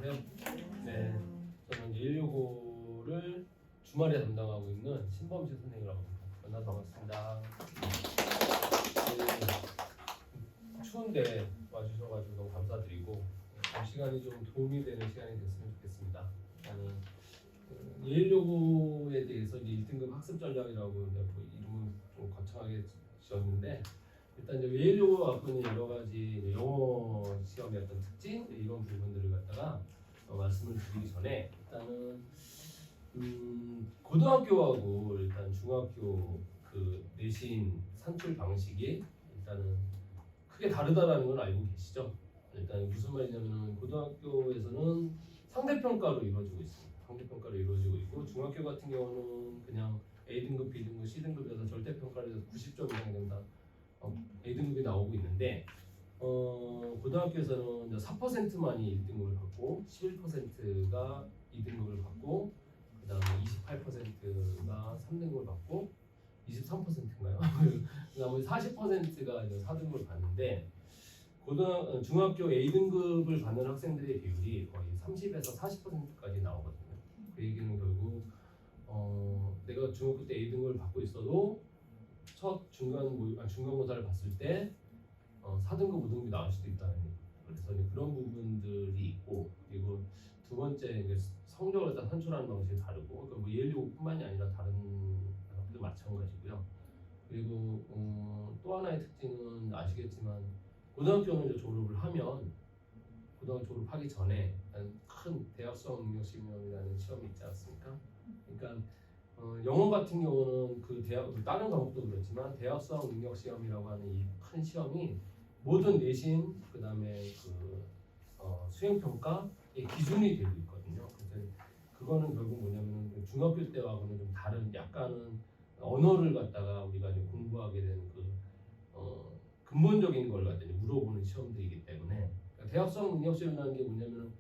안녕하세요. 네, 저는 이제 165를 주말에 담당하고 있는 신범식 선생님이라고 합니다. 만나서 반갑습니다. 네, 추운데 와주셔가지고 너무 감사드리고 시간이 좀 도움이 되는 시간이 됐으면 좋겠습니다. 저는 165에 대해서 이제 1등급 학습 전략이라고 이제 뭐 이름을 좀 거창하게 지었는데 일단 이제 165가 갖고 있는 여러 가지 영어 시험의 어떤 특징 이런 부분들을 갖다가 말씀을 드리기 전에 일단은 고등학교하고 일단 중학교 그 내신 산출 방식이 일단은 크게 다르다라는 걸 알고 계시죠? 일단 무슨 말이냐면은 고등학교에서는 상대평가로 이루어지고 있습니다. 상대평가로 이루어지고 있고 중학교 같은 경우는 그냥 A등급, B등급, C등급에서 절대평가를 해서 90점 이상 된다. A등급이 나오고 있는데 고등학교에서는 4%만이 1등급을 받고 11%가 2등급을 받고 그 다음에 28%가 3등급을 받고 23%인가요? 나머지 40%가 4등급을 받는데 중학교 A등급을 받는 학생들의 비율이 거의 30에서 40%까지 나오거든요. 그 얘기는 결국 내가 중학교 때 A등급을 받고 있어도 첫 중간고사를 봤을 때 4등급, 5등급이 나올 수도 있다는 얘기. 그래서 그런 부분들이 있고 그리고 두 번째 성적을 다 산출하는 방식이 다르고 그러니까 뭐 예일고뿐만이 아니라 다른 학교도 마찬가지고요. 그리고 또 하나의 특징은 아시겠지만 고등학교는 이제 졸업을 하면 고등학교 졸업하기 전에 큰 대학 수학 능력 시험이라는 시험이 있지 않습니까? 그러니까 영어 같은 경우는 그 대학 다른 과목도 그렇지만 대학 수학 능력 시험이라고 하는 이 큰 시험이 모든 내신 그다음에 그 수행 평가의 기준이 되고 있거든요. 그래서 그거는 결국 뭐냐면은 중학교 때하고는 좀 다른 약간은 언어를 갖다가 우리가 이제 공부하게 되는 그 근본적인 걸 갖다 물어보는 시험들이기 때문에 그러니까 대학 수학 능력 시험이라는 게 뭐냐면은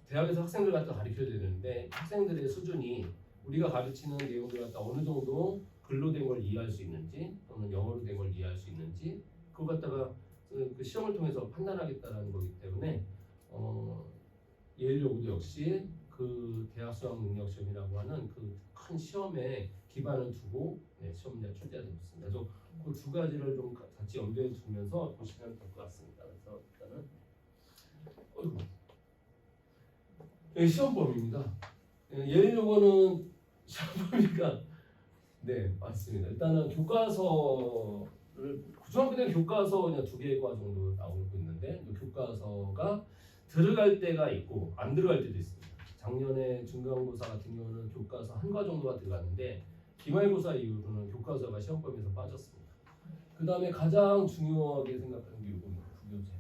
대학에서 학생들 갖다 가르쳐야 되는데 학생들의 수준이 우리가 가르치는 내용들 갖다 어느 정도 글로 된 걸 이해할 수 있는지 또는 영어로 된 걸 이해할 수 있는지 그걸 갖다가 그 시험을 통해서 판단하겠다는 거기 때문에 예일여고도 역시 그 대학 수학 능력 시험이라고 하는 그 큰 시험에 기반을 두고 시험 문제 출제가 되고 있습니다. 그래서 그 두 가지를 좀 같이 염두에 두면서 보시면 될 것 같습니다. 그래서 일단은 시험범위입니다. 예일여고는 시험범위가 네 맞습니다. 일단은 교과서를 중학교 때는 교과서 그냥 2개과 정도 나오고 있는데 교과서가 들어갈 때가 있고 안 들어갈 때도 있습니다. 작년에 중간고사 같은 경우는 교과서 한 과 정도가 들어갔는데 기말고사 이후로는 교과서가 시험 범위에서 빠졌습니다. 그 다음에 가장 중요하게 생각하는 게 이겁니다. 부교재.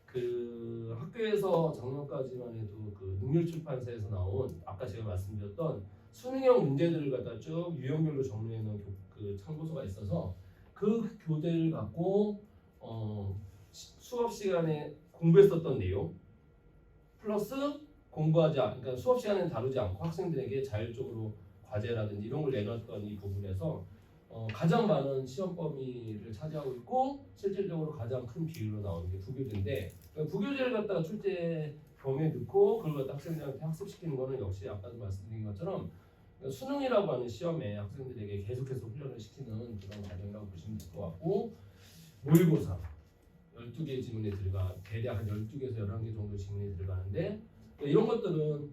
그 학교에서 작년까지만 해도 그 능률출판사에서 나온 아까 제가 말씀드렸던 수능형 문제들을 갖다 쭉 유형별로 정리해 놓은 그 참고서가 있어서 그 교재를 갖고 수업 시간에 공부했었던 내용 플러스 그러니까 수업 시간에 다루지 않고 학생들에게 자율적으로 과제라든지 이런 걸 내놨던 이 부분에서 가장 많은 시험 범위를 차지하고 있고 실질적으로 가장 큰 비율로 나오는 게 부교재인데 부교재를 갖다가 출제 범위에 넣고 그걸 갖다 학생들한테 학습시키는 거는 역시 아까도 말씀드린 것처럼 수능이라고 하는 시험에 학생들에게 계속해서 훈련을 시키는 그런 과정이라고 보시면 될 것 같고 모의고사 12개 지문에 대략 한 12개에서 11개 정도 지문이 들어가는데 이런 것들은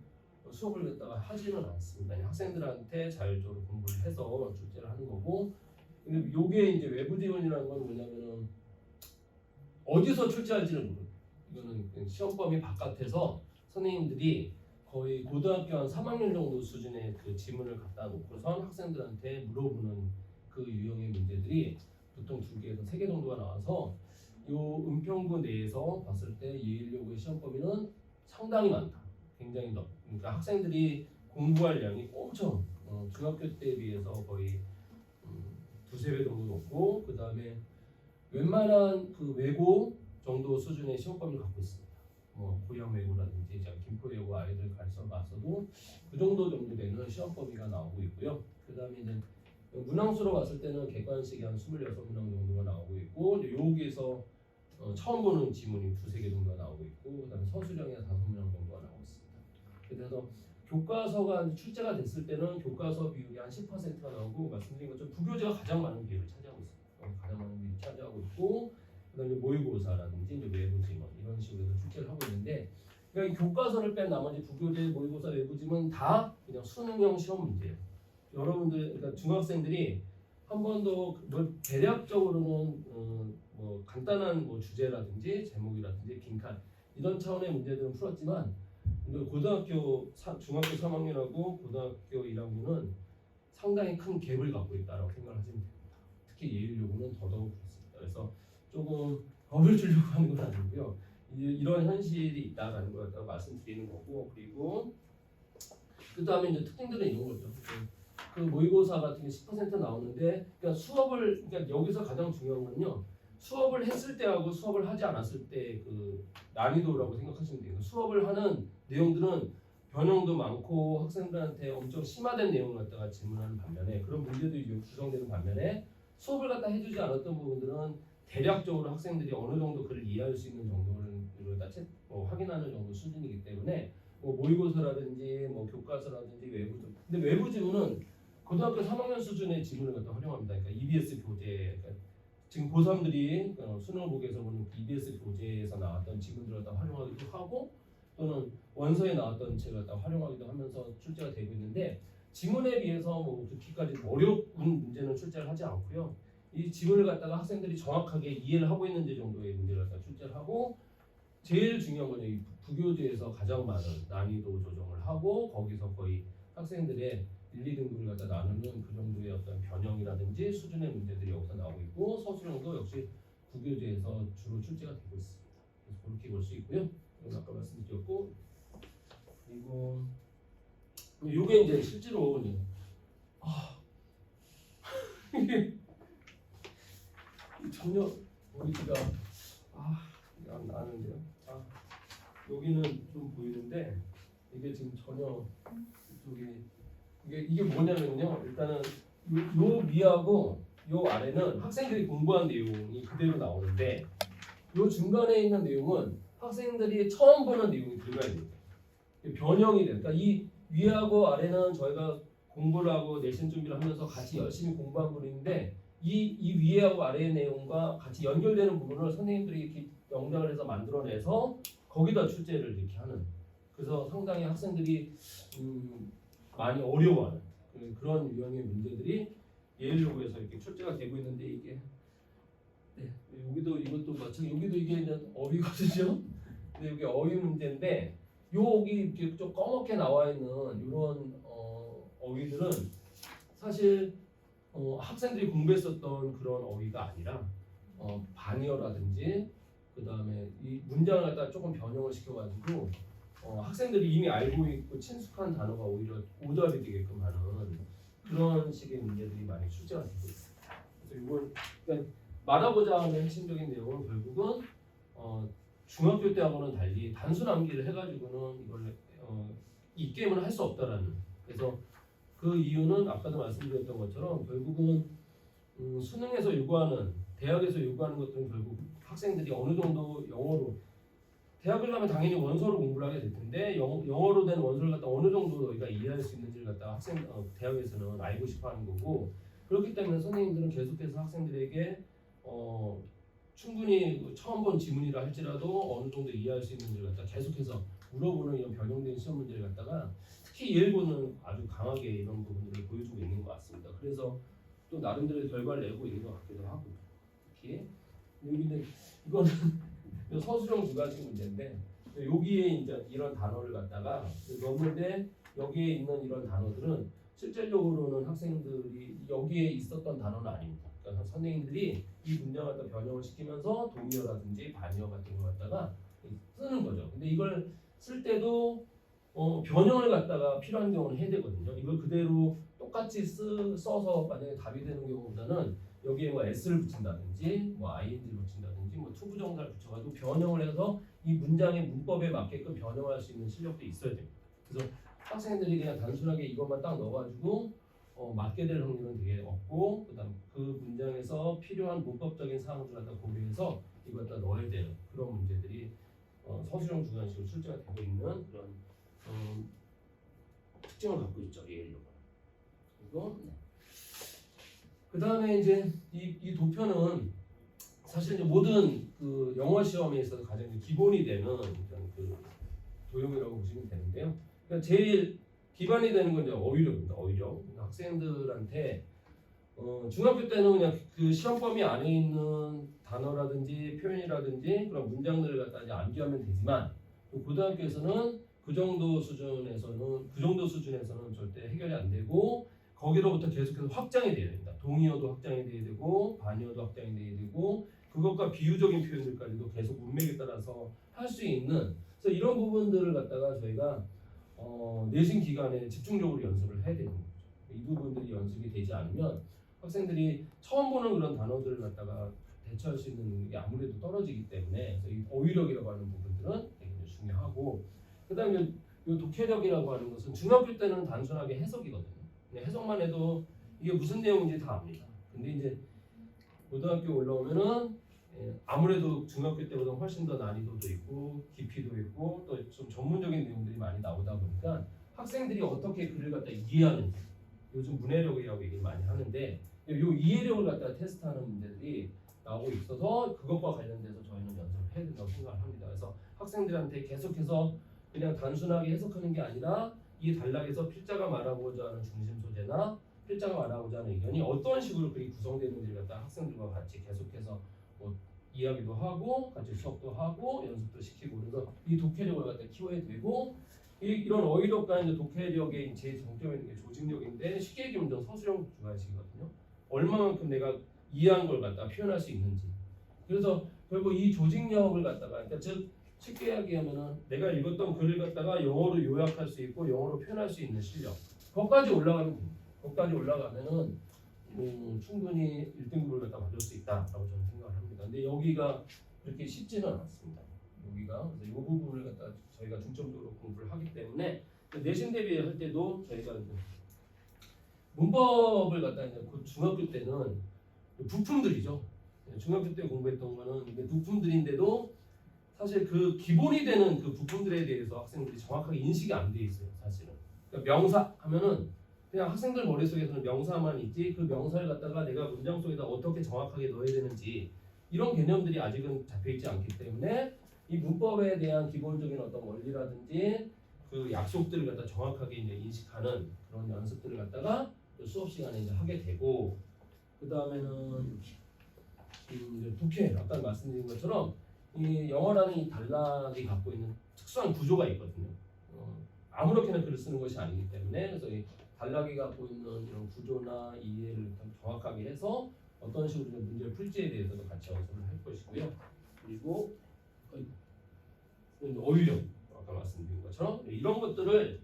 수업을 갖다가 하지는 않습니다. 학생들한테 자율적으로 공부를 해서 출제를 하는 거고 근데 요게 이제 외부 지원이라는 건 뭐냐면은 어디서 출제할지를 모르는 이거는 시험 범위 바깥에서 선생님들이 거의 고등학교 한 3학년 정도 수준의 그 지문을 갖다 놓고선 학생들한테 물어보는 그 유형의 문제들이 보통 2개에서 3개 정도가 나와서 요 은평구 내에서 봤을 때 예일여고의 시험 범위는 상당히 많다. 굉장히 넓. 그러니까 학생들이 공부할 양이 엄청 중학교 때에 비해서 거의 2~3배 정도 높고 그 다음에 웬만한 그 외고 정도 수준의 시험 범위를 갖고 있습니다. 뭐 고양 외고라든지 김포 외고 아이들 가르쳐 봤어도 그 정도 되는 시험 범위가 나오고 있고요. 그 다음에 이제 문항수로 봤을 때는 객관식이 한 26문항 정도가 나오고 있고 여기에서 처음 보는 지문이 2-3개 정도가 나오고 있고 그다음에 서술형이 5명 정도가 나오고 있습니다. 그래서 교과서가 출제가 됐을 때는 교과서 비율이 한 10%가 나오고 말씀드린 것처럼 부교재가 가장 많은 비율을 차지하고 있습니다. 가장 많은 비율을 차지하고 있고 그다음에 모의고사라든지 이제 외부 지문 이런 식으로 해서 출제를 하고 있는데 그러니까 이 교과서를 뺀 나머지 부교재, 모의고사, 외부 지문 다 그냥 수능형 시험 문제예요. 여러분들 그러니까 중학생들이 한 번도 뭐 대략적으로는 뭐 간단한 뭐 주제라든지 제목이라든지 빈칸 이런 차원의 문제들은 풀었지만 중학교 3학년하고 고등학교 1학년은 상당히 큰 갭을 갖고 있다라고 생각하시면 됩니다. 특히 예일 요구는 더더욱 그렇습니다. 그래서 조금 겁을 주려고 하는 건 아니고요. 이런 현실이 있다라는 걸 갖다가 말씀드리는 거고 그리고 그 다음에 이제 특징들은 이런 거죠. 그 모의고사 같은 게 10% 나오는데 그러니까 그러니까 여기서 가장 중요한 건요. 수업을 했을 때하고 수업을 하지 않았을 때 그 난이도라고 생각하시면 돼요. 수업을 하는 내용들은 변형도 많고 학생들한테 엄청 심화된 내용을 갖다가 질문하는 반면에 그런 문제들이 구성되는 반면에 수업을 갖다 해주지 않았던 부분들은 대략적으로 학생들이 어느 정도 글을 이해할 수 있는 정도를 확인하는 정도 수준이기 때문에 뭐 모의고사라든지 뭐 교과서라든지 외부지문 근데 외부지문은 고등학교 3학년 수준의 지문을 갖다 활용합니다. 그러니까 EBS 교재 그러니까 지금 고3들이 수능을 보기 위해서 보는 EBS 교재에서 나왔던 지문들을 갖다 활용하기도 하고 또는 원서에 나왔던 책을 갖다 활용하기도 하면서 출제가 되고 있는데 지문에 비해서 뭐 그렇게까지 어려운 문제는 출제를 하지 않고요. 이 지문을 갖다가 학생들이 정확하게 이해를 하고 있는지 정도의 문제를 갖다 출제를 하고 제일 중요한 건 이 부교재에서 가장 많은 난이도 조정을 하고 거기서 거의 학생들의 1, 2등급을 갖다 나누는 그 정도의 어떤 변형이라든지 수준의 문제들이 여기서 나오고 있고 서술형도 역시 부교재에서 주로 출제가 되고 있습니다. 그래서 그렇게 볼 수 있고요. 아까 말씀드렸고 그리고 이게 이제 실제로 이제 이게 전혀 보이지가 이게 안 나는데요. 여기는 좀 보이는데 이게 지금 전혀 이쪽에 이게 뭐냐면요. 일단은 요 위하고 요 아래는 학생들이 공부한 내용이 그대로 나오는데 요 중간에 있는 내용은 학생들이 처음 보는 내용이 들어가야 됩니다. 변형이 돼요. 그러니까 이 위하고 아래는 저희가 공부를 하고 내신 준비를 하면서 같이 열심히 공부한 부분인데 이 위하고 아래의 내용과 같이 연결되는 부분을 선생님들이 이렇게 영작을 해서 만들어내서 거기다 출제를 이렇게 하는 그래서 상당히 학생들이 많이 어려워하는 그런 유형의 문제들이 예일 요구에서 이렇게 출제가 되고 있는데 이게 여기도 이것도 마찬가지 여기도 이게 이제 어휘거든요. 근데 이게 어휘 문제인데 여기 이렇게 좀 검게 나와 있는 이런 어휘들은 사실 학생들이 공부했었던 그런 어휘가 아니라 반의어라든지 그 다음에 이 문장을 갖다 조금 변형을 시켜가지고 학생들이 이미 알고 있고 친숙한 단어가 오히려 오답이 되게끔 하는 그런 식의 문제들이 많이 출제가 되고 있습니다. 그래서 이걸 그러니까 말하고자 하는 핵심적인 내용은 결국은 중학교 때하고는 달리 단순 암기를 해가지고는 이걸 이 게임을 할 수 없다라는 그래서 그 이유는 아까도 말씀드렸던 것처럼 결국은 수능에서 요구하는 대학에서 요구하는 것들은 결국 학생들이 어느 정도 영어로 대학을 가면 당연히 원서로 공부를 하게 될 텐데 영어로 된 원서를 갖다 어느 정도 너희가 이해할 수 있는지를 갖다 대학에서는 알고 싶어하는 거고 그렇기 때문에 선생님들은 계속해서 학생들에게 충분히 처음 본 지문이라 할지라도 어느 정도 이해할 수 있는지를 갖다 계속해서 물어보는 이런 변형된 시험 문제를 갖다가 특히 예일고는 아주 강하게 이런 부분들을 보여주고 있는 것 같습니다. 그래서 또 나름대로 결과를 내고 있는 것 같기도 하고 특히 여기는 이거는 서술형 두 가지 문제인데 여기에 이제 이런 단어를 갖다가 넣는데 여기에 있는 이런 단어들은 실질적으로는 학생들이 여기에 있었던 단어는 아닙니다. 그러니까 선생님들이 이 문장을 갖다 변형을 시키면서 동의어라든지 반의어 같은 걸 갖다가 쓰는 거죠. 근데 이걸 쓸 때도 변형을 갖다가 필요한 경우는 해야 되거든요. 이걸 그대로 똑같이 써서 만약에 답이 되는 경우보다는 여기에 뭐 s를 붙인다든지 뭐 ing를 붙인다든지 뭐 투부정사를 붙여가지고 변형을 해서 이 문장의 문법에 맞게끔 변형할 수 있는 실력도 있어야 됩니다. 그래서 학생들이 그냥 단순하게 이것만 딱 넣어가지고 맞게 될 확률은 되게 없고, 그다음 그 문장에서 필요한 문법적인 사항을 갖다 고려해서 이걸 갖다 넣어야 되는 그런 문제들이 서술형 주관식으로 출제가 되고 있는 그런 특징을 갖고 있죠. 예일요건. 그리고 그 다음에 이제 이 도표는 사실 이제 모든 그 영어 시험에 있어서 가장 이제 기본이 되는 그 도형이라고 보시면 되는데요. 그러니까 제일 기반이 되는 건 이제 어휘력입니다. 어휘력. 그러니까 학생들한테 중학교 때는 그냥 그 시험 범위 안에 있는 단어라든지 표현이라든지 그런 문장들을 갖다 이제 암기하면 되지만, 또 고등학교에서는 그 정도 수준에서는 절대 해결이 안 되고, 거기로부터 계속해서 확장이 돼야 됩니다. 동의어도 확장이 돼야 되고, 반의어도 확장이 돼야 되고, 그것과 비유적인 표현들까지도 계속 문맥에 따라서 할 수 있는, 그래서 이런 부분들을 갖다가 저희가 내신 기간에 집중적으로 연습을 해야 되는 거죠. 이 부분들이 연습이 되지 않으면 학생들이 처음 보는 그런 단어들을 갖다가 대처할 수 있는 게 아무래도 떨어지기 때문에, 그래서 이 어휘력이라고 하는 부분들은 되게 중요하고, 그다음에 이 독해력이라고 하는 것은 중학교 때는 단순하게 해석이거든요. 그냥 해석만 해도 이게 무슨 내용인지 다 압니다. 근데 이제 고등학교 올라오면은 아무래도 중학교 때보다 훨씬 더 난이도도 있고 깊이도 있고 또 좀 전문적인 내용들이 많이 나오다 보니까 학생들이 어떻게 글을 갖다 이해하는지, 요즘 문해력이라고 얘기를 많이 하는데 이 이해력을 갖다 테스트하는 문제들이 나오고 있어서 그것과 관련돼서 저희는 연습을 해야 된다고 생각을 합니다. 그래서 학생들한테 계속해서 그냥 단순하게 해석하는 게 아니라 이 단락에서 필자가 말하고자 하는 중심 소재나 필자가 말하고자 하는 의견이 어떤 식으로 글이 구성되는지를 갖다 학생들과 같이 계속해서 이야기도 하고 같이 수업도 하고 연습도 시키고, 그래서 이 독해력을 갖다 키워야 되고, 이런 어휘력과 이제 독해력의 제일 정점이 있는 게 조직력인데, 쉽게 얘기하면 서술형 주관식이거든요. 얼마만큼 내가 이해한 걸 갖다 표현할 수 있는지. 그래서 결국 이 조직력을 갖다가, 그러니까 즉 쉽게 얘기하면은 내가 읽었던 글을 갖다가 영어로 요약할 수 있고 영어로 표현할 수 있는 실력, 거기까지 올라가면 됩니다. 거기까지 올라가면은 충분히 1등급을 갖다 받을 수 있다라고 저는 생각을 합니다. 근데 여기가 그렇게 쉽지는 않습니다. 여기가 그래서 이 부분을 갖다 저희가 중점적으로 공부를 하기 때문에 내신 대비할 때도 저희가 이제 문법을 갖다 이제 중학교 때는 부품들이죠. 중학교 때 공부했던 거는 이게 부품들인데도 사실 그 기본이 되는 그 부품들에 대해서 학생들이 정확하게 인식이 안 돼 있어요. 사실은. 그러니까 명사 하면은 그냥 학생들 머릿속에서는 명사만 있지, 그 명사를 갖다가 내가 문장 속에다 어떻게 정확하게 넣어야 되는지 이런 개념들이 아직은 잡혀있지 않기 때문에 이 문법에 대한 기본적인 어떤 원리라든지 그 약속들을 갖다 정확하게 이제 인식하는 그런 연습들을 갖다가 수업 시간에 이제 하게 되고, 그 다음에는 이제 독해, 아까 말씀드린 것처럼 이 영어라는 이 단락이 갖고 있는 특수한 구조가 있거든요. 아무렇게나 글을 쓰는 것이 아니기 때문에, 그래서 이 단락이 갖고 있는 이런 구조나 이해를 정확하게 해서 어떤 식으로 문제를 풀지에 대해서도 같이 연습을 할 것이고요. 그리고 어휘력, 아까 말씀드린 것처럼 이런 것들을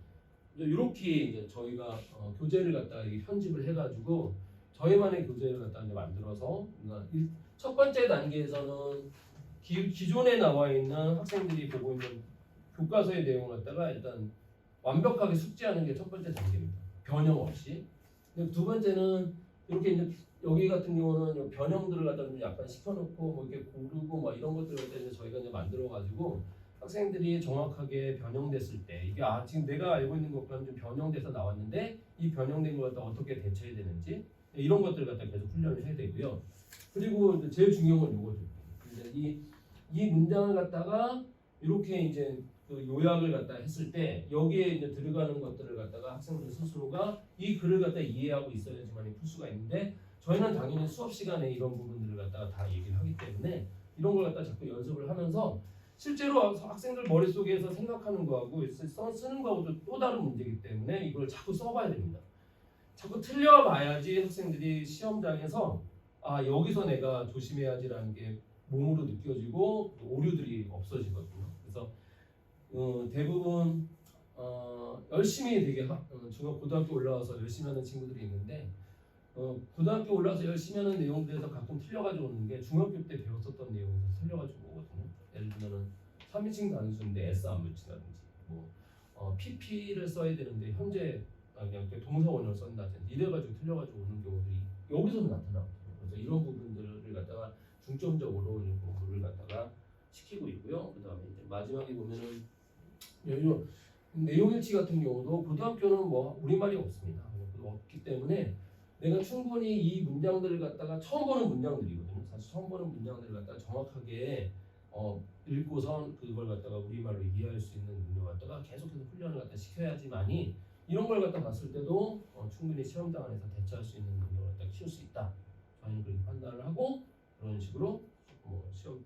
이렇게 이제 저희가 교재를 갖다가 편집을 해가지고 저희만의 교재를 갖다가 이제 만들어서, 그러니까 첫 번째 단계에서는 기존에 나와 있는 학생들이 보고 있는 교과서의 내용을 갖다가 일단 완벽하게 숙지하는 게 첫 번째 단계입니다. 변형 없이. 근데 두 번째는 이렇게 이제 여기 같은 경우는 변형들을 갖다 좀 약간 시켜놓고 뭐 이렇게 고르고 뭐 이런 것들을 갖다 이제 저희가 이제 만들어가지고 학생들이 정확하게 변형됐을 때 이게 지금 내가 알고 있는 것과는 좀 변형돼서 나왔는데 이 변형된 걸 갖다 어떻게 대처해야 되는지 이런 것들을 갖다 계속 훈련을 해야 되고요. 그리고 이제 제일 중요한 건 이거죠. 이 문장을 갖다가 이렇게 이제 그 요약을 갖다 했을 때 여기에 이제 들어가는 것들을 갖다가 학생들 스스로가 이 글을 갖다 이해하고 있어야지만 풀 수가 있는데, 저희는 당연히 수업 시간에 이런 부분들을 갖다가 다 얘기를 하기 때문에 이런 걸 갖다 자꾸 연습을 하면서 실제로 학생들 머릿속에서 생각하는 거하고 쓰는 거하고도 또 다른 문제이기 때문에 이걸 자꾸 써봐야 됩니다. 자꾸 틀려봐야지 학생들이 시험장에서 여기서 내가 조심해야지라는 게 몸으로 느껴지고 오류들이 없어지거든요. 그래서 대부분 열심히 되게 고등학교 올라와서 열심히 하는 친구들이 있는데 고등학교 올라와서 열심히 하는 내용들에서 가끔 틀려가지고 오는 게 중학교 때 배웠었던 내용에서 틀려가지고 오거든요. 예를 들면은 3인칭 단수인데 S 안 붙인다든지, pp를 써야 되는데 현재 그냥 동사 원형을 쓴다든지 이래가지고 틀려가지고 오는 경우들이 여기서는 나타나거든요. 그래서 이런 부분들을 갖다가 중점적으로 이제 공부를 갖다가 시키고 있고요. 그다음에 이제 마지막에 보면은 이런 내용일치 같은 경우도 고등학교는 뭐 우리말이 없습니다. 없기 때문에 내가 충분히 이 문장들을 갖다가 처음 보는 문장들이거든요. 사실 처음 보는 문장들을 갖다가 정확하게 읽고선 그걸 갖다가 우리말로 이해할 수 있는 능력을 갖다가 계속해서 훈련을 갖다 시켜야지만이 이런 걸 갖다 봤을 때도 충분히 시험장 안에서 대처할 수 있는 능력을 갖다 키울 수 있다. 저희는 그렇게 판단을 하고 그런 식으로 시험